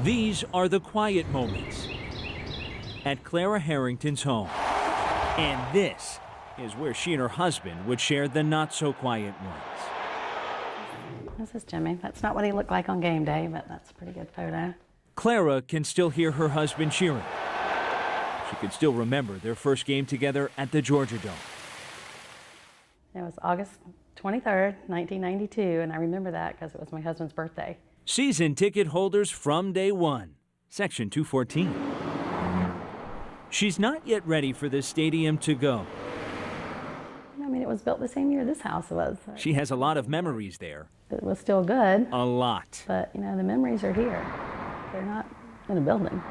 These are the quiet moments at Clara Harrington's home. And this is where she and her husband would share the not-so-quiet ones. This is Jimmy. That's not what he looked like on game day, but that's a pretty good photo. Clara can still hear her husband cheering. She could still remember their first game together at the Georgia Dome. It was August 23rd, 1992, and I remember that because it was my husband's birthday. Season ticket holders from day one, Section 214. She's not yet ready for the stadium to go. I mean, it was built the same year this house was. She has a lot of memories there. It was still good. A lot. But, you know, the memories are here. They're not in a building.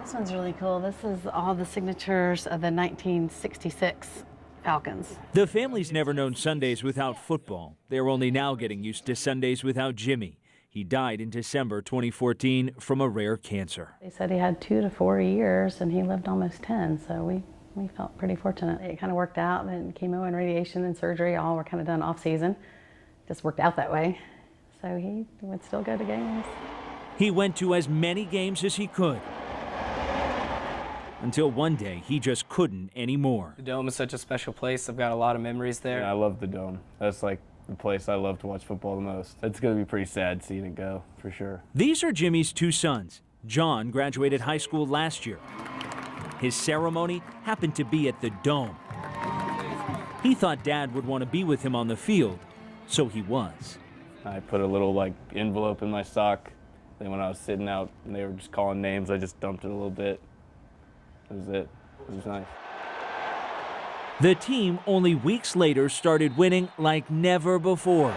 This one's really cool. This is all the signatures of the 1966 Falcons. The family's never known Sundays without football. They're only now getting used to Sundays without Jimmy. He died in December 2014 from a rare cancer. They said he had 2 to 4 years, and he lived almost 10, so we felt pretty fortunate. It kind of worked out, and chemo and radiation and surgery all were kind of done off-season. Just worked out that way. So he would still go to games. He went to as many games as he could. Until one day, he just couldn't anymore. The Dome is such a special place. I've got a lot of memories there. Yeah, I love the Dome. That's like the place I love to watch football the most. It's going to be pretty sad seeing it go, for sure. These are Jimmy's 2 sons. John graduated high school last year. His ceremony happened to be at the Dome. He thought Dad would want to be with him on the field, so he was. I put a little envelope in my sock. Then when I was sitting out and they were just calling names, I just dumped it a little bit. That was it. It was nice. The team only weeks later started winning like never before.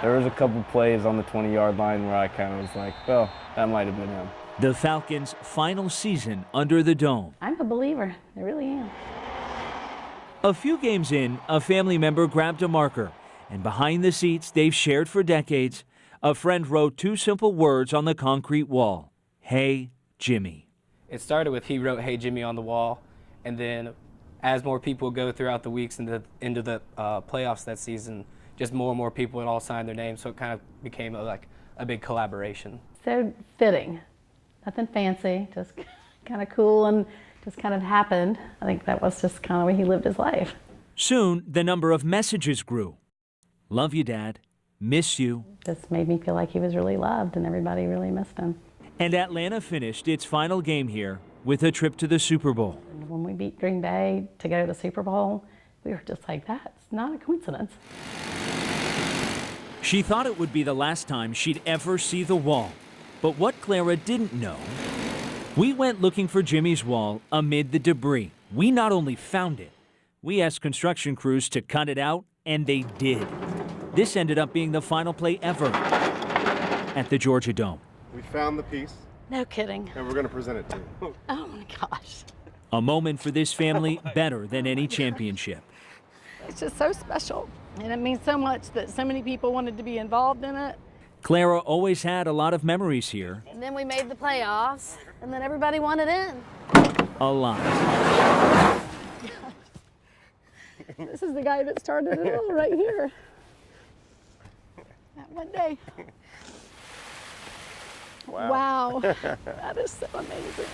There was a couple plays on the 20-yard line where I kind of was like, well, that might have been him. The Falcons' final season under the Dome. I'm a believer. I really am. A few games in, a family member grabbed a marker, and behind the seats they've shared for decades, a friend wrote 2 simple words on the concrete wall. Hey, Jimmy. It started with he wrote "Hey Jimmy" on the wall, and then as more people go throughout the weeks into the playoffs that season, just more and more people would all sign their names, so it kind of became a big collaboration. So fitting. Nothing fancy, just kind of cool and just kind of happened. I think that was just kind of where he lived his life. Soon, the number of messages grew. Love you, Dad. Miss you. This made me feel like he was really loved and everybody really missed him. And Atlanta finished its final game here with a trip to the Super Bowl. And when we beat Green Bay to go to the Super Bowl, we were just like, that's not a coincidence. She thought it would be the last time she'd ever see the wall. But what Clara didn't know, we went looking for Jimmy's wall amid the debris. We not only found it, we asked construction crews to cut it out, and they did. This ended up being the final play ever at the Georgia Dome. We found the piece. No kidding. And we're going to present it to you. Oh my gosh. A moment for this family better than any championship. It's just so special. And it means so much that so many people wanted to be involved in it. Clara always had a lot of memories here. And then we made the playoffs, and then everybody wanted in. A lot. This is the guy that started it all right here. That one day. Wow. That is so amazing.